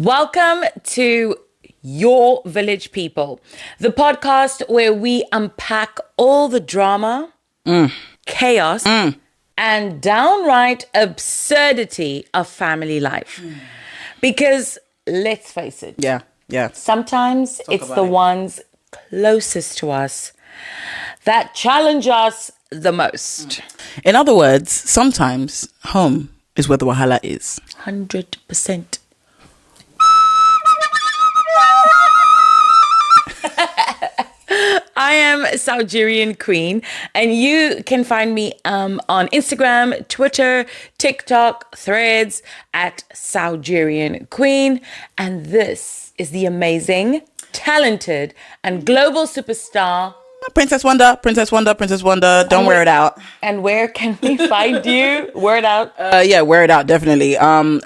Welcome to Your Village People, the podcast where we unpack all the drama, chaos, and downright absurdity of family life. Because let's face it. Yeah. Sometimes it's the ones closest to us that challenge us the most. In other words, sometimes home is where the wahala is. 100%. I am Saugerian Queen, and you can find me on Instagram, Twitter, TikTok, Threads at Saugerian Queen. And this is the amazing, talented, and global superstar Princess Wonder. Don't wear it out. And where can we find you? Wear it out. Wear it out, definitely.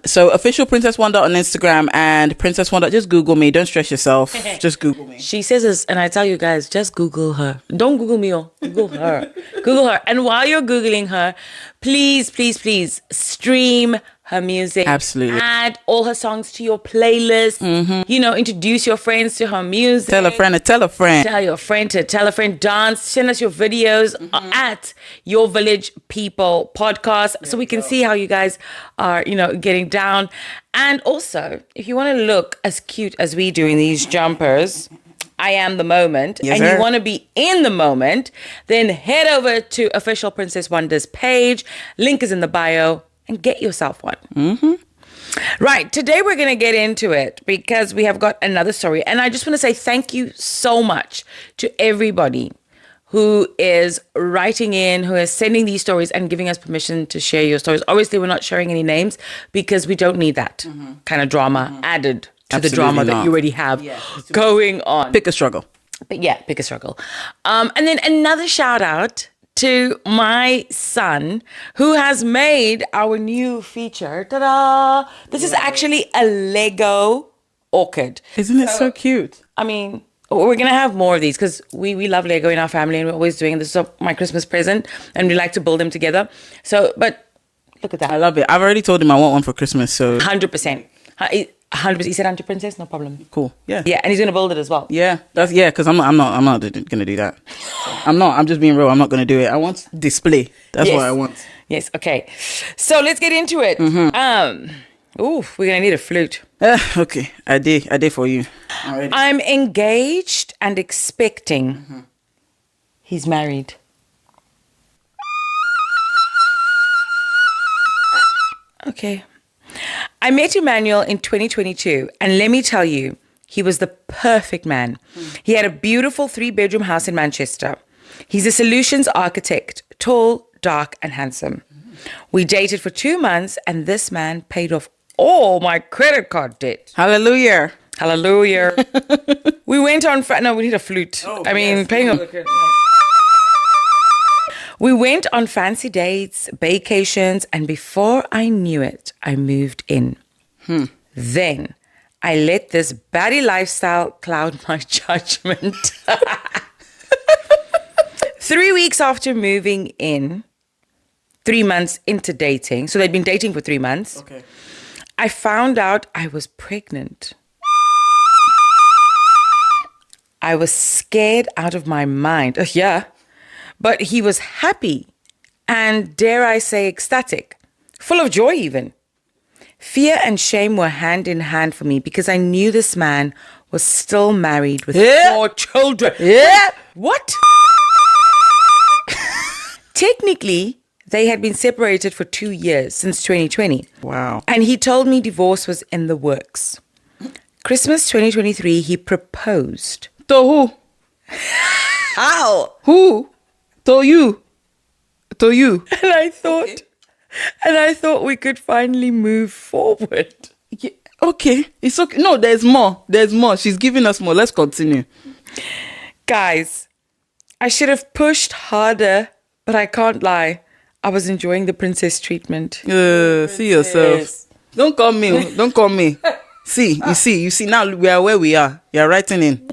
So official Princess Wonder on Instagram and Princess Wonder. Just Google me. Don't stress yourself. Just Google me. She says this, and I tell you guys, just Google her. Don't Google me. Google her. Google her. And while you're Googling her, please stream her music. Absolutely. Add all her songs to your playlist. Introduce your friends to her music. Tell a friend to tell a friend. Tell your friend to tell a friend. Dance. Send us your videos at Your Village People podcast so we can see how you guys are, getting down. And also, if you want to look as cute as we do in these jumpers, I am the moment, yes, and sir. You want to be in the moment, then head over to Official Princess Wonder's page. Link is in the bio. And get yourself one. Right. Today we're going to get into it because we have got another story. And I just want to say thank you so much to everybody who is writing in, who is sending these stories and giving us permission to share your stories. Obviously, we're not sharing any names because we don't need that kind of drama added to Absolutely the drama not. that you already have going on. Pick a struggle. But yeah, pick a struggle. And then another shout out to my son, who has made our new feature. Ta-da! This is actually a Lego orchid. Isn't it so cute? I mean, we're going to have more of these because we love Lego in our family and we're always doing this. This is my Christmas present and we like to build them together. So, but look at that. I love it. I've already told him I want one for Christmas, so 100%. 100%. He said, "Auntie Princess, no problem." cool. Yeah, and he's going to build it as well. Yeah, because I'm not gonna do that. I'm just being real. I'm not gonna do it. I want display. That's what I want. Yes. Okay. So let's get into it. We're gonna need a flute. Okay. I did for you. I'm engaged and expecting. He's married. Okay. I met Emmanuel in 2022, and let me tell you, he was the perfect man. He had a beautiful 3-bedroom house in Manchester. He's a solutions architect, tall, dark, and handsome. We dated for 2 months, and this man paid off all my credit card debt. Hallelujah. We went on... we need a flute. Paying off the credit. We went on fancy dates, vacations, and before I knew it, I moved in. Then I let this baddie lifestyle cloud my judgment. 3 weeks after moving in, 3 months into dating, so they'd been dating for 3 months, Okay. I found out I was pregnant. I was scared out of my mind. But he was happy and, dare I say, ecstatic, full of joy even. Fear and shame were hand in hand for me because I knew this man was still married with 4 children. Yeah. What? Technically, they had been separated for 2 years, since 2020. Wow. And he told me divorce was in the works. Christmas 2023, he proposed. To who? How? Who? To you. And I thought we could finally move forward. Yeah, okay. It's okay. No, there's more. She's giving us more. Let's continue. Guys, I should have pushed harder, but I can't lie. I was enjoying the princess treatment. See yourself. Don't call me. See, you see, now we are where we are. You're writing in.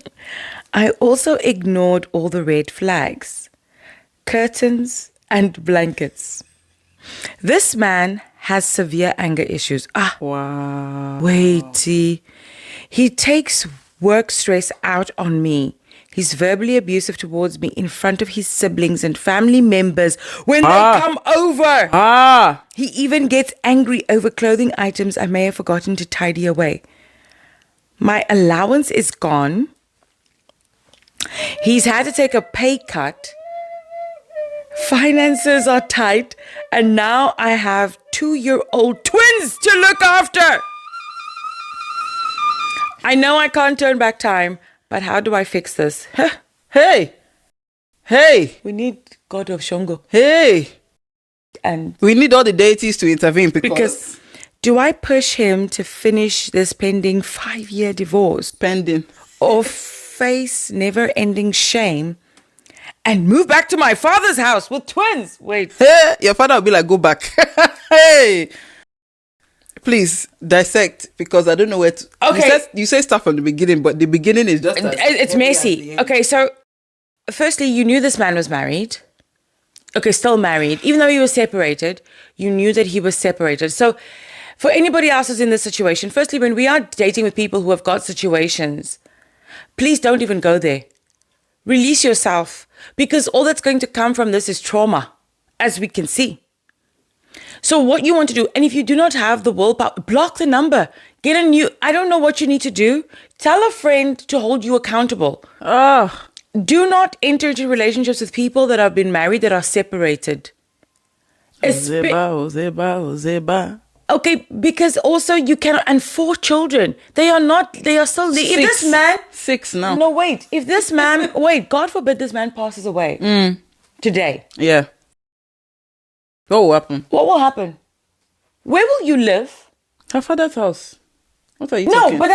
I also ignored all the red flags, curtains and blankets. This man has severe anger issues. Wow. Waity. He takes work stress out on me. He's verbally abusive towards me in front of his siblings and family members when they come over. He even gets angry over clothing items I may have forgotten to tidy away. My allowance is gone. He's had to take a pay cut. Finances are tight. And now I have 2-year-old twins to look after. I know I can't turn back time, but how do I fix this? Hey. We need God of Shongo. Hey. And we need all the deities to intervene because do I push him to finish this pending 5-year divorce? Pending. Or face never-ending shame and move back to my father's house with twins? Wait. Hey, your father will be like, go back. Hey. Please dissect because I don't know where to. Okay. You say stuff from the beginning, but the beginning is just. It's messy. Okay, so firstly, you knew this man was married. Okay, still married. Even though he was separated, you knew that he was separated. So for anybody else who's in this situation, firstly, when we are dating with people who have got situations, please don't even go there. Release yourself because all that's going to come from this is trauma, as we can see. So what you want to do, and if you do not have the willpower, block the number. Get a new, I don't know what you need to do. Tell a friend to hold you accountable. Do not enter into relationships with people that have been married that are separated. Zeba. Okay, because also you cannot, and 4 children. They are still, if this man. 6 now. No, wait. If this man, God forbid this man passes away today. Yeah. What will happen? What will happen? Where will you live? Her father's house. What are you talking? No, but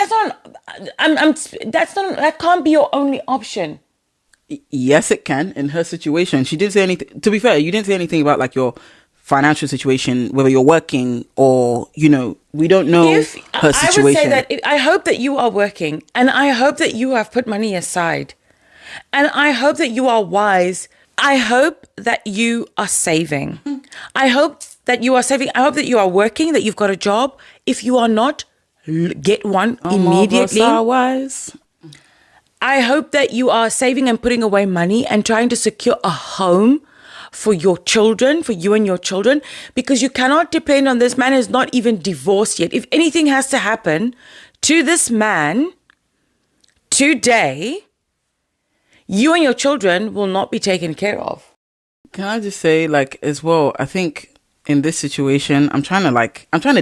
that can't be your only option. Yes, it can in her situation. She didn't say anything. To be fair, you didn't say anything about like your financial situation, whether you're working or, we don't know her situation. I would say that I hope that you are working and I hope that you have put money aside and I hope that you are wise. I hope that you are saving. I hope that you are saving. I hope that you are working, that you've got a job. If you are not, get one immediately. All of us are wise. I hope that you are saving and putting away money and trying to secure a home for your children, for you and your children, because you cannot depend on this man who's not even divorced yet. If anything has to happen to this man today, you and your children will not be taken care of. Can I just say, as well, I think in this situation, I'm trying to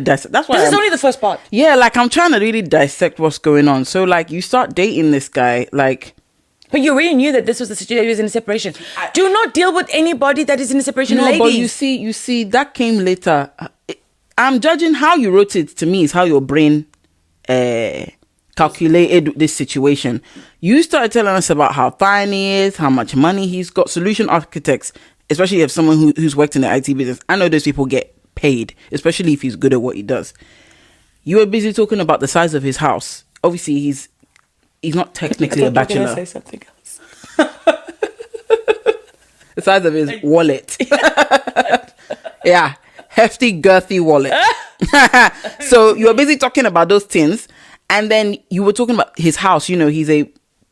dissect. That's why this is only the first part. Yeah, I'm trying to really dissect what's going on. So, you start dating this guy, But you already knew that this was the situation. He was in a separation. Do not deal with anybody that is in a separation, no, ladies. But you see, that came later. I'm judging how you wrote it to me is how your brain calculated this situation. You started telling us about how fine he is, how much money he's got. Solution architects, especially if someone who's worked in the IT business, I know those people get paid, especially if he's good at what he does. You were busy talking about the size of his house. Obviously, he's not technically a bachelor. You're gonna say something else. The size of his wallet. Yeah, hefty, girthy wallet. So you were busy talking about those things. And then you were talking about his house. He's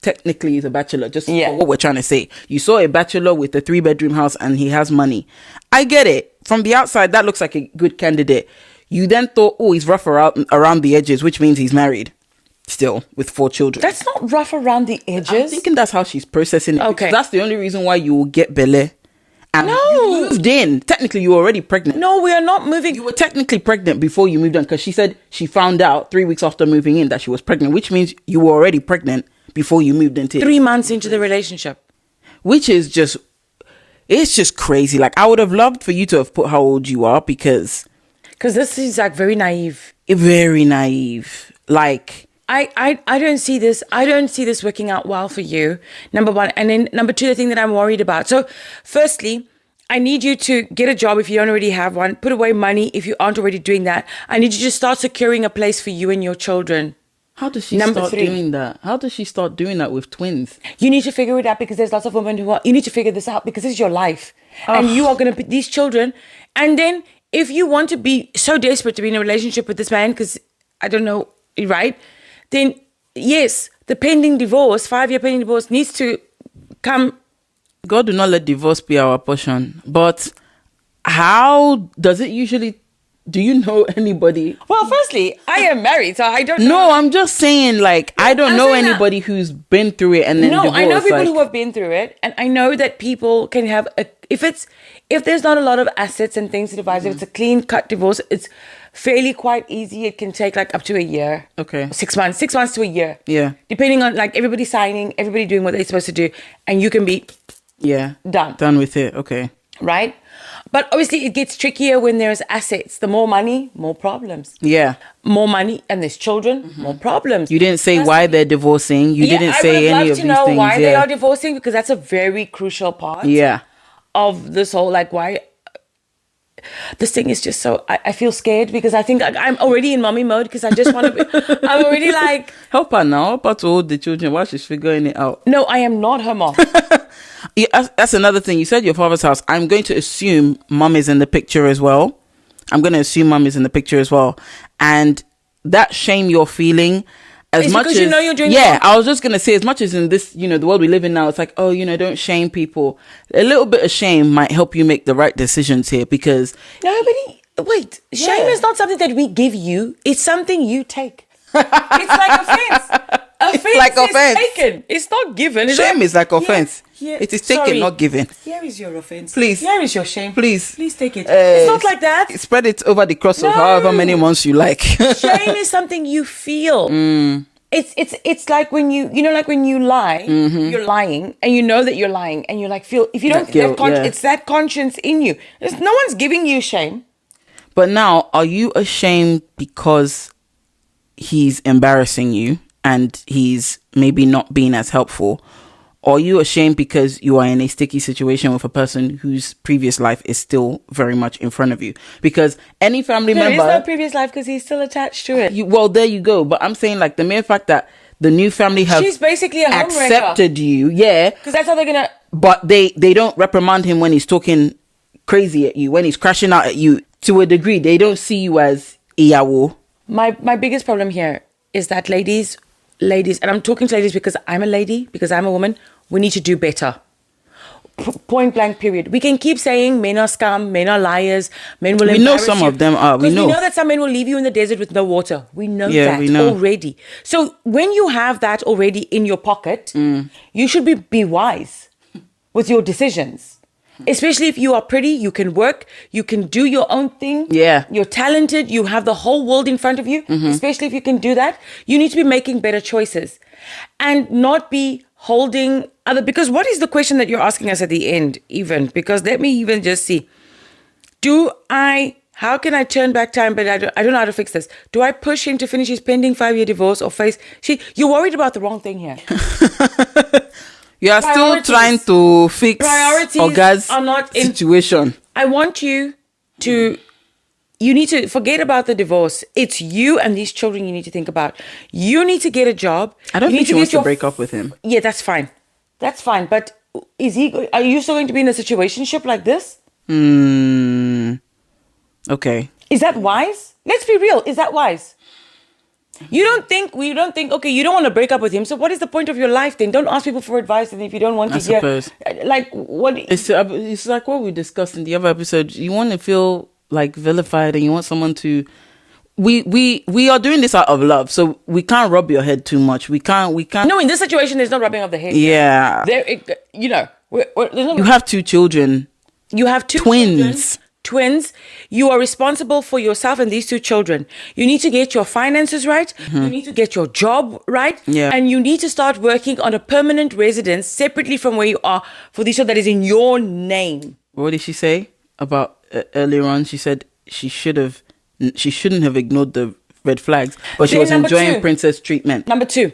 technically a bachelor, just for what we're trying to say. You saw a bachelor with a 3-bedroom house and he has money. I get it. From the outside, that looks like a good candidate. You then thought, he's rough around the edges, which means he's married still with 4 children. That's not rough around the edges. I'm thinking that's how she's processing it. Okay. That's the only reason why you will get Bele. And no. You moved in. Technically, you were already pregnant. No, we are not moving. You were technically pregnant before you moved in because she said she found out 3 weeks after moving in that she was pregnant, which means you were already pregnant before you moved into 3 months into the relationship. Which is it's just crazy. I would have loved for you to have put how old you are because this is very naive. Very naive. I don't see this. I don't see this working out well for you. Number one. And then number two, the thing that I'm worried about. So firstly, I need you to get a job if you don't already have one. Put away money if you aren't already doing that. I need you to start securing a place for you and your children. How does she start doing that? How does she start doing that with twins? You need to figure it out because there's lots of women you need to figure this out because this is your life. And you are going to put these children. And then if you want to be so desperate to be in a relationship with this man, because I don't know, right? Then yes, the pending divorce, 5-year pending divorce needs to come. God do not let divorce be our portion. But how does it usually? Do you know anybody? Well, firstly, I am married, so I don't know. No, I'm just saying, like, I don't know anybody who's been through it and then divorced. I know people who have been through it, and I know that people can have if there's not a lot of assets and things to divide, if it's a clean cut divorce, it's fairly quite easy. It can take like up to a year. Okay. 6 months to a year. Yeah. Depending on like everybody signing, everybody doing what they're supposed to do, and you can be done with it. Okay. Right? But obviously it gets trickier when there's assets. The more money, more problems. Yeah. More money and there's children, more problems. You didn't say why they're divorcing. You didn't say any of these things. I would love to know why they are divorcing, because that's a very crucial part of this whole, like, why. This thing is just so, I feel scared because I think I'm already in mommy mode because I just want to be, I'm already like. Help her now. Help her to hold the children while she's figuring it out. No, I am not her mom. Yeah, that's another thing. You said your father's house. I'm going to assume mom is in the picture as well. And that shame you're feeling, as it's much because as you know you're doing wrong. I was just going to say, as much as in this, the world we live in now, it's like, oh, don't shame people. A little bit of shame might help you make the right decisions here, because shame is not something that we give you. It's something you take. It's like offense. Offense is taken. It's not given. Shame is like offense. It is taken, not given. Here is your offense. Please. Here is your shame. Please take it. It's not like that. Spread it over the cross of however many months you like. Shame is something you feel. It's like when like when you lie, you're lying, and you know that you're lying, and you like feel, if you don't, it's that conscience in you. No one's giving you shame. But now, are you ashamed because he's embarrassing you and he's maybe not being as helpful? Or are you ashamed because you are in a sticky situation with a person whose previous life is still very much in front of you? Because any family member... There is no previous life because he's still attached to it. Well, there you go. But I'm saying, like, the mere fact that the new family have... She's basically a homewrecker. Accepted you, yeah. Because that's how they're going to... But they don't reprimand him when he's talking crazy at you, when he's crashing out at you. To a degree, they don't see you as Iyawo. My biggest problem here is that ladies, and I'm talking to ladies because I'm a lady, because I'm a woman, we need to do better. Point blank, period. We can keep saying men are scum, men are liars, men will embarrass you. We know some of them are. We know that some men will leave you in the desert with no water. We know that already. So when you have that already in your pocket, you should be wise with your decisions. Especially if you are pretty, you can work, you can do your own thing. Yeah. You're talented, you have the whole world in front of you. Especially if you can do that, you need to be making better choices and not be holding because what is the question that you're asking us at the end even? Because let me even just see. How can I turn back time, but I don't know how to fix this. Do I push him to finish his pending 5-year divorce or face... You're worried about the wrong thing here. You are still trying to fix Oga's situation. I want you to... You need to forget about the divorce. It's you and these children you need to think about. You need to get a job. I don't think she wants to break up with him. Yeah, that's fine. That's fine. But are you still going to be in a situationship like this? Okay. Is that wise? Let's be real. Is that wise? We don't think, okay, you don't want to break up with him. So what is the point of your life then? Don't ask people for advice. And if you don't want to hear, like what? It's like what we discussed in the other episode. You want to feel like vilified and you want someone to, we are doing this out of love. So we can't rub your head too much. We can't. No, in this situation, there's no rubbing of the head. Yeah. You have 2 children. You have 2 twins. You are responsible for yourself and these 2 children. You need to get your finances right. You need to get your job right. Yeah. And you need to start working on a permanent residence separately from where you are for this show that is in your name. What did she say about earlier on? She said she shouldn't have ignored the red flags, but she was enjoying princess treatment. Number 2.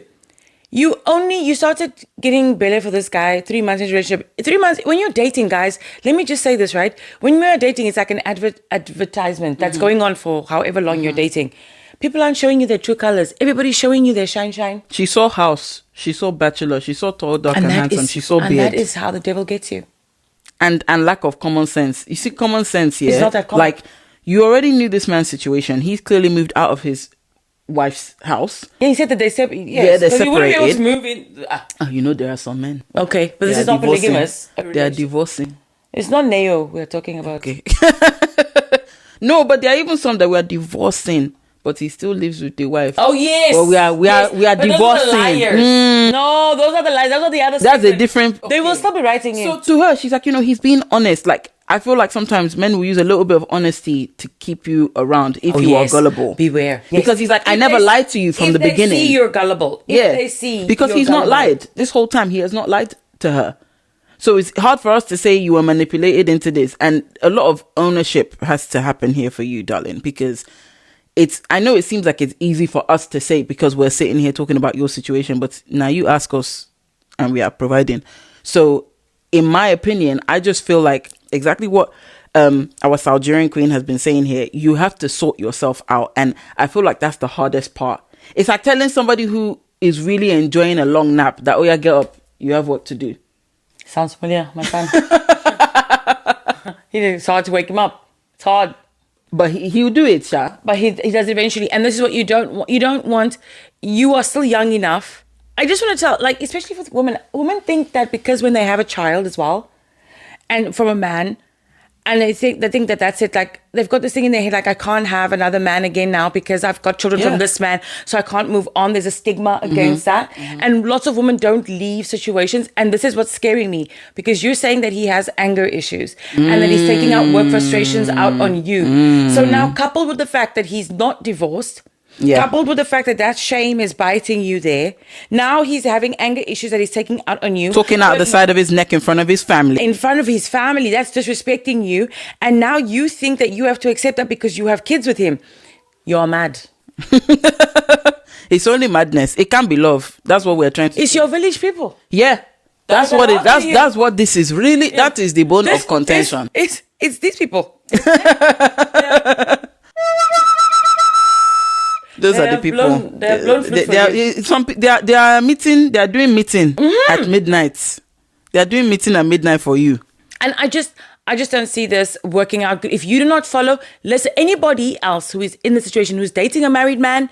You started getting belly for this guy 3 months into a relationship. 3 months, when you're dating, guys, let me just say this, right? When we're dating, it's like an advertisement that's going on for however long you're dating. People aren't showing you their true colors. Everybody's showing you their shine. She saw house. She saw bachelor. She saw tall, dark, and handsome. She saw beard. And that is how the devil gets you. And lack of common sense. You see, common sense here. It's not that common. Like, you already knew this man's situation. He's clearly moved out of his wife's house. Yeah, he said that they separated. Yes, Yeah, they're 'cause you wouldn't be able separated. to move in. You know, there are some men. Okay, but this They is are not divorcing. polygamous. They are divorcing. It's not Neo we're talking about. Okay. No, but there are even some that we are divorcing, but he still lives with the wife. Oh yes. But we are But divorcing. those are the liars. No, those are the lies. Those are the other. That's a different. They will still be writing in. So to her, she's like, he's being honest. Like, I feel like sometimes men will use a little bit of honesty to keep you around if you are gullible. Beware. Because he's like, I never lied to you from the beginning. If they see you're gullible. If they see because he's not lied. This whole time, he has not lied to her. So it's hard for us to say you were manipulated into this. And a lot of ownership has to happen here for you, darling, because I know it seems like it's easy for us to say because we're sitting here talking about your situation, but now you ask us and we are providing. So in my opinion, I just feel like exactly what our Algerian queen has been saying here, you have to sort yourself out. And I feel like that's the hardest part. It's like telling somebody who is really enjoying a long nap that, oh yeah, get up, you have work to do. Sounds familiar, my friend. It's hard to wake him up. It's hard. But he'll do it, Sha. But he does eventually. And this is what you don't want. You don't want, you are still young enough. I just want to tell, like, especially with women think that because when they have a child as well, and from a man, and they think that that's it. Like, they've got this thing in their head, like, I can't have another man again now because I've got children from this man, so I can't move on. There's a stigma against that. And lots of women don't leave situations. And this is what's scaring me, because you're saying that he has anger issues and that he's taking out work frustrations out on you. So now, coupled with the fact that he's not divorced, coupled with the fact that shame is biting you there, now he's having anger issues that he's taking out on you. Talking out the side of his neck in front of his family. In front of his family. That's disrespecting you. And now you think that you have to accept that because you have kids with him. You're mad. It's only madness. It can't be love. That's what we're trying to It's your village people. Yeah. That's what this is really. Yeah. That is the bone of contention. It's these people. Those are the people. They are meeting. They are doing meeting at midnight. They are doing meeting at midnight for you. And I just don't see this working out good. If you do not follow, listen. Anybody else who is in the situation, who's dating a married man,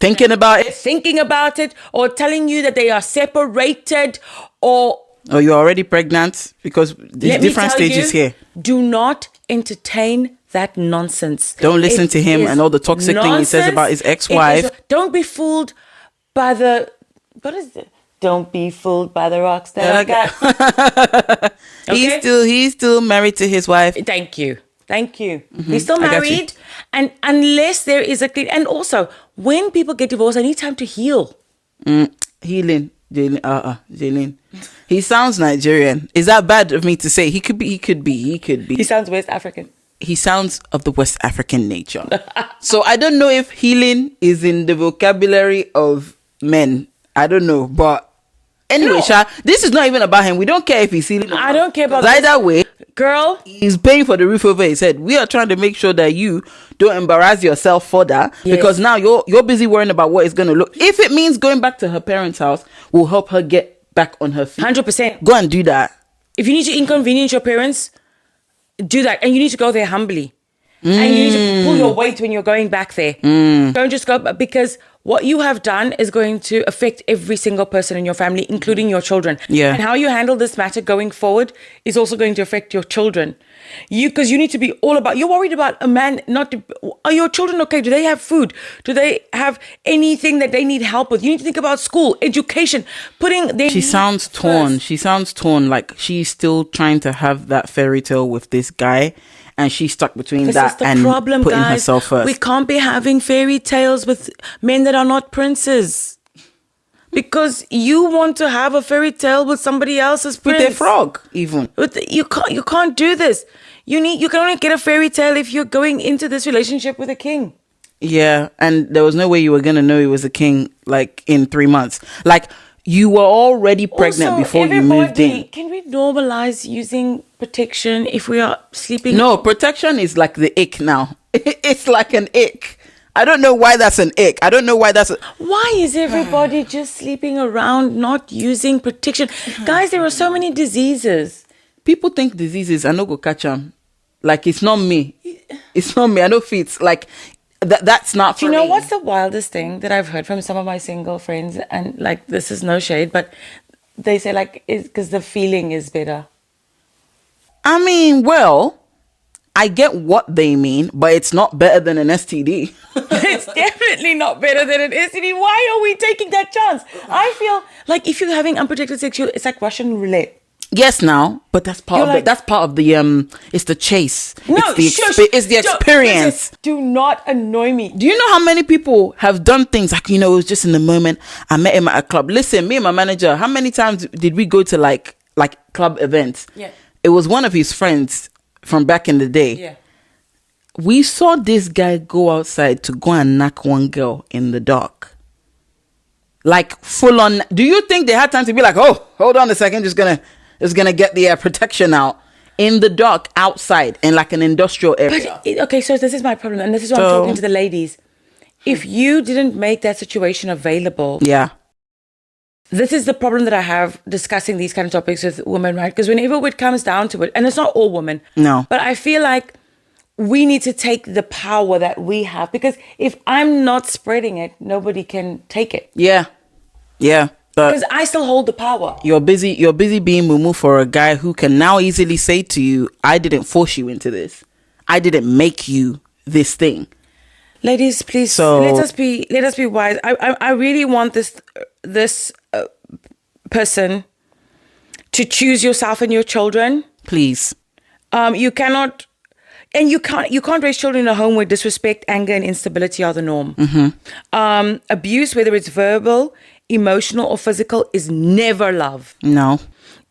thinking about it, or telling you that they are separated, or you're already pregnant, because there's different stages here. Do not entertain that nonsense. Don't listen to him and all the toxic thing he says about his ex-wife. Don't be fooled by the... What is it? Don't be fooled by the rocks that I got. Okay? He's still married to his wife. Thank you. He's still married. And unless there is a clean... And also, when people get divorced, I need time to heal. Healing. Jaylin. He sounds Nigerian. Is that bad of me to say? He could be. He sounds West African. He sounds of the West African nature. So I don't know if healing is in the vocabulary of men. I don't know. But anyway, Sha, this is not even about him. We don't care if he's healing. I don't care about either way. Girl, he's paying for the roof over his head. We are trying to make sure that you don't embarrass yourself further, because now you're busy worrying about what it's going to look. If it means going back to her parents' house will help her get back on her feet, 100%. Go and do that. If you need to inconvenience your parents, do that. And you need to go there humbly. And you need to pull your weight when you're going back there. Don't just go, because what you have done is going to affect every single person in your family, including your children. Yeah. And how you handle this matter going forward is also going to affect your children. Because you need to be all about, you're worried about a man, are your children okay? Do they have food? Do they have anything that they need help with? You need to think about school, education, She sounds torn. She sounds torn, like she's still trying to have that fairy tale with this guy. And she's stuck between that and putting herself first. We can't be having fairy tales with men that are not princes. Because you want to have a fairy tale with somebody else's prince. With a frog, even. You can't do this. You can only get a fairy tale if you're going into this relationship with a king. Yeah, and there was no way you were going to know he was a king, like, in 3 months. Like, you were already pregnant before you moved in. Can we normalize using protection if we are sleeping? No, protection is like the ick now. It's like an ick. I don't know why that's an ick. Why is everybody just sleeping around not using protection? Guys, there are so many diseases. People think diseases are not going to catch them. Like, it's not me. It's not me. I know feet. Like, that's not for me. Do you know what's the wildest thing that I've heard from some of my single friends? And like, this is no shade, but they say like, it's because the feeling is better. I mean, well, I get what they mean, but it's not better than an STD. It's definitely not better than an STD. Why are we taking that chance? I feel like if you're having unprotected sex, it's like Russian roulette. Yes, now, but that's part of that's part of the it's the chase. No, it's the experience. Do not annoy me. Do you know how many people have done things like, it was just in the moment? I met him at a club. Listen, me and my manager, how many times did we go to like club events? Yeah. It was one of his friends from back in the day. Yeah. We saw this guy go outside to go and knock one girl in the dark. Like full on. Do you think they had time to be like, oh, hold on a second, just gonna get the protection out in the dark outside in like an industrial area? But, okay, so this is my problem, and this is why I'm talking to the ladies. If you didn't make that situation available, this is the problem that I have discussing these kind of topics with women, right? Because whenever it comes down to it, and it's not all women, no, but I feel like we need to take the power that we have, because if I'm not spreading it, nobody can take it. Yeah. Because I still hold the power. You're busy being mumu for a guy who can now easily say to you, I didn't force you into this. I didn't make you this thing. Ladies, please, let us be wise. I really want this person to choose yourself and your children. Please. You can't raise children in a home where disrespect, anger, and instability are the norm. Mm-hmm. Abuse, whether it's verbal, emotional, or physical, is never love. No.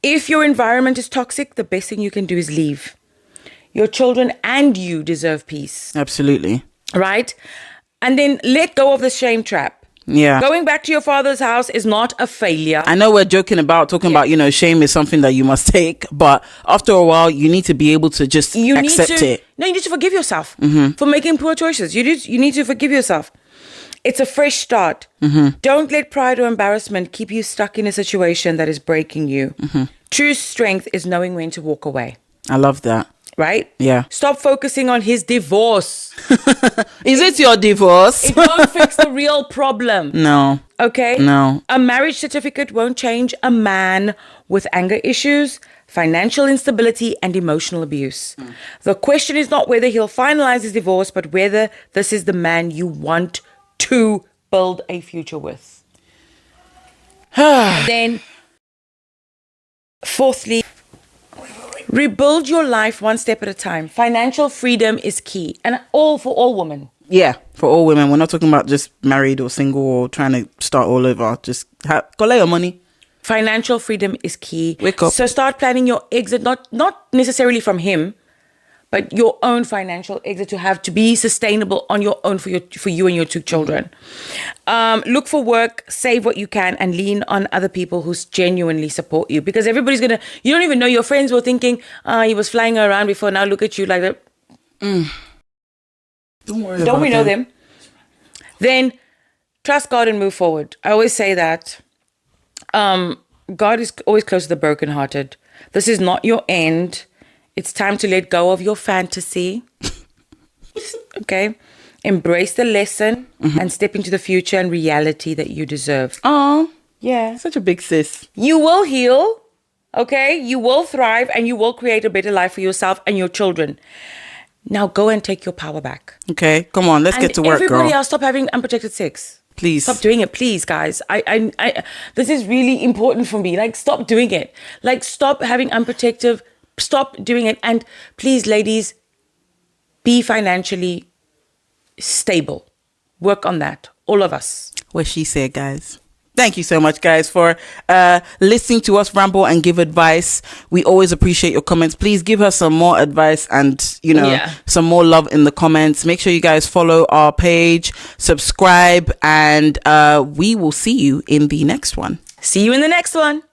If your environment is toxic, the best thing you can do is leave. Your children and you deserve peace. Absolutely. Right? And then let go of the shame trap. Yeah. Going back to your father's house is not a failure. I know we're talking about, shame is something that you must take, but after a while, you need to be able to just accept it. No, you need to forgive yourself mm-hmm. for making poor choices. You need to forgive yourself. It's a fresh start. Mm-hmm. Don't let pride or embarrassment keep you stuck in a situation that is breaking you. Mm-hmm. True strength is knowing when to walk away. I love that. Right? Yeah. Stop focusing on his divorce. Is it your divorce? It won't fix the real problem. No. Okay? No. A marriage certificate won't change a man with anger issues, financial instability, and emotional abuse. The question is not whether he'll finalize his divorce, but whether this is the man you want to build a future with. Then, fourthly, rebuild your life one step at a time. Financial freedom is key, and for all women. Yeah, for all women. We're not talking about just married or single or trying to start all over. Just collect your money. Financial freedom is key. Wake up. So start planning your exit, not necessarily from him, but your own financial exit to be sustainable on your own for you and your two children. Look for work, save what you can, and lean on other people who genuinely support you. Because everybody's you don't even know, your friends were thinking, he was flying around before, now look at you like that. Don't worry Don't we know them? Then trust God and move forward. I always say that God is always close to the brokenhearted. This is not your end. It's time to let go of your fantasy. Okay? Embrace the lesson and step into the future and reality that you deserve. Oh, yeah. Such a big sis. You will heal. Okay? You will thrive and you will create a better life for yourself and your children. Now go and take your power back. Okay, come on, let's get to work, everybody girl. else, stop having unprotected sex. Please. Stop doing it, please, guys. I this is really important for me. Like, stop doing it. Like, stop having unprotected. Stop doing it. And please, ladies, be financially stable. Work on that. All of us. What she said, guys. Thank you so much, guys, for listening to us ramble and give advice. We always appreciate your comments. Please give her some more advice and, some more love in the comments. Make sure you guys follow our page, subscribe, and we will see you in the next one. See you in the next one.